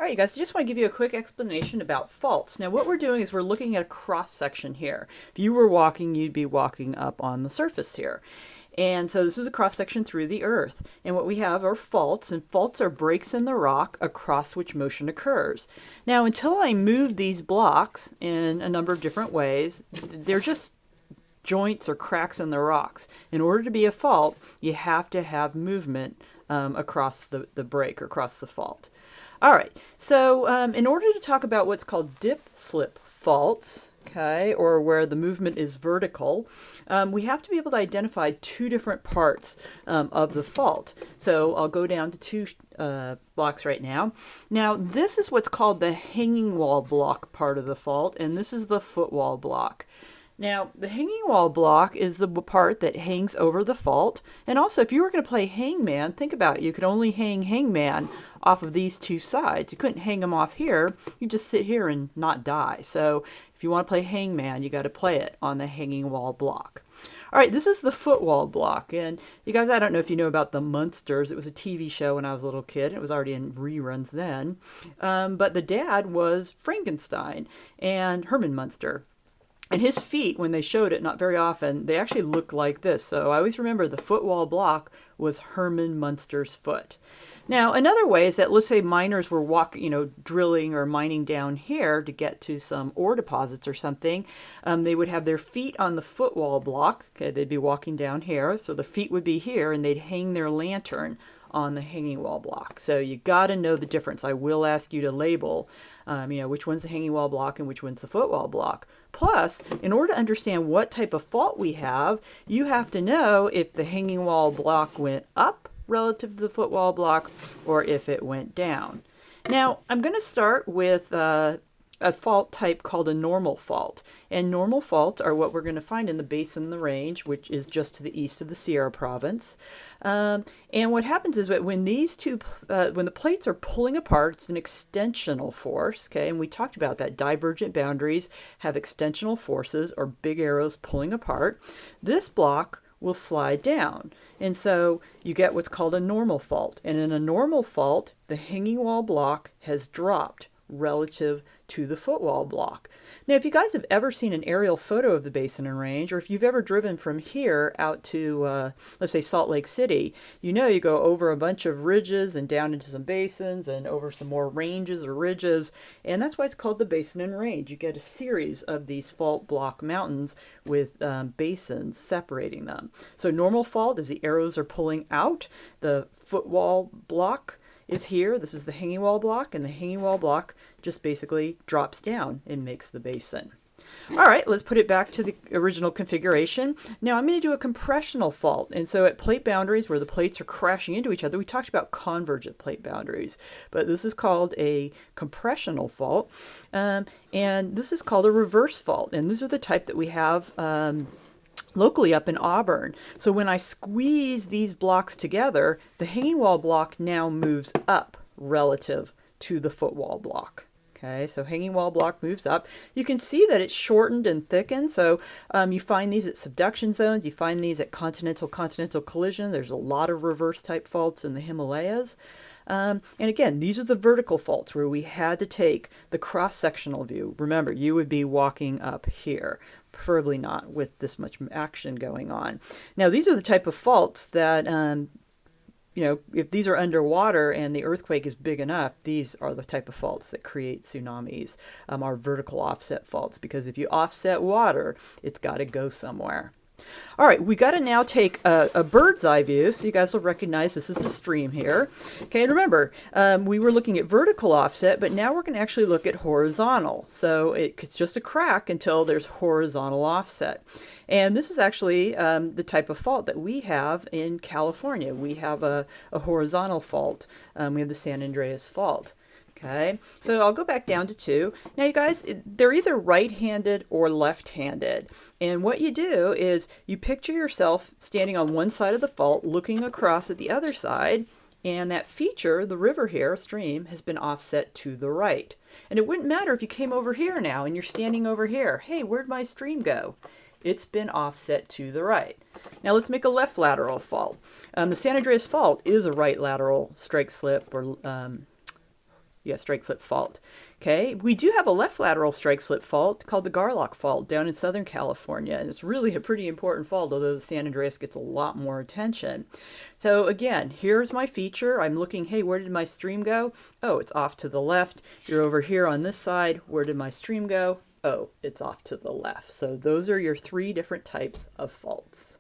All right, you guys, I just want to give you a quick explanation about faults. Now, what we're doing is we're looking at a cross section here. If you were walking, you'd be walking up on the surface here. And so this is a cross section through the earth. And what we have are faults, and faults are breaks in the rock across which motion occurs. Now, until I move these blocks in a number of different ways, they're just joints or cracks in the rocks. In order to be a fault, you have to have movement across the break or across the fault. All right, so in order to talk about what's called dip-slip faults, okay, or where the movement is vertical, we have to be able to identify two different parts of the fault. So I'll go down to two blocks right now. Now, this is what's called the hanging wall block part of the fault, and this is the footwall block. Now, the hanging wall block is the part that hangs over the fault. And also, if you were going to play hangman, think about it. You could only hang hangman off of these two sides. You couldn't hang them off here. You just sit here and not die. So if you want to play hangman, you got to play it on the hanging wall block. All right, this is the footwall block. And you guys, I don't know if you know about the Munsters. It was a TV show when I was a little kid. It was already in reruns then. But the dad was Frankenstein and Herman Munster. And his feet, when they showed it, not very often, they actually looked like this. So I always remember the footwall block was Herman Munster's foot. Now, another way is that, let's say miners were drilling or mining down here to get to some ore deposits or something. They would have their feet on the footwall block. Okay, they'd be walking down here. So the feet would be here, and they'd hang their lantern on the hanging wall block. So you got to know the difference. I will ask you to label, which one's the hanging wall block and which one's the footwall block. Plus, in order to understand what type of fault we have, you have to know if the hanging wall block went up relative to the footwall block or if it went down. Now, I'm going to start with a fault type called a normal fault. And normal faults are what we're going to find in the basin of the range, which is just to the east of the Sierra province. And what happens is that when these when the plates are pulling apart, it's an extensional force, okay? And we talked about that. Divergent boundaries have extensional forces or big arrows pulling apart. This block will slide down. And so you get what's called a normal fault. And in a normal fault, the hanging wall block has dropped relative to the footwall block. Now, if you guys have ever seen an aerial photo of the basin and range, or if you've ever driven from here out to, let's say, Salt Lake City, you know you go over a bunch of ridges and down into some basins and over some more ranges or ridges, and that's why it's called the basin and range. You get a series of these fault block mountains with basins separating them. So normal fault is the arrows are pulling out. The footwall block is here. This is the hanging wall block, and the hanging wall block just basically drops down and makes the basin. All right, let's put it back to the original configuration. Now I'm going to do a compressional fault. And so at plate boundaries where the plates are crashing into each other, we talked about convergent plate boundaries, but this is called a compressional fault. And this is called a reverse fault. And these are the type that we have locally up in Auburn. So when I squeeze these blocks together, the hanging wall block now moves up relative to the footwall block. Okay, so hanging wall block moves up. You can see that it's shortened and thickened. So you find these at subduction zones. You find these at continental collision. There's a lot of reverse type faults in the Himalayas. And again, these are the vertical faults where we had to take the cross-sectional view. Remember, you would be walking up here, preferably not with this much action going on. Now, these are the type of faults that if these are underwater and the earthquake is big enough, these are the type of faults that create tsunamis, are vertical offset faults, because if you offset water, it's got to go somewhere. All right, we got to now take a bird's eye view, so you guys will recognize this is the stream here. Okay, and remember, we were looking at vertical offset, but now we're going to actually look at horizontal. So it's just a crack until there's horizontal offset. And this is actually the type of fault that we have in California. We have a horizontal fault. We have the San Andreas Fault. Okay, so I'll go back down to 2. Now, you guys, they're either right-handed or left-handed. And what you do is you picture yourself standing on one side of the fault, looking across at the other side, and that feature, the river here, stream, has been offset to the right. And it wouldn't matter if you came over here now and you're standing over here. Hey, where'd my stream go? It's been offset to the right. Now let's make a left lateral fault. The San Andreas Fault is a right lateral strike slip or You got strike slip fault. Okay, we do have a left lateral strike slip fault called the Garlock Fault down in Southern California, and it's really a pretty important fault, although the San Andreas gets a lot more attention. So again, here's my feature. I'm looking, hey, where did my stream go? Oh, it's off to the left. You're over here on this side. Where did my stream go? Oh, it's off to the left. So those are your 3 different types of faults.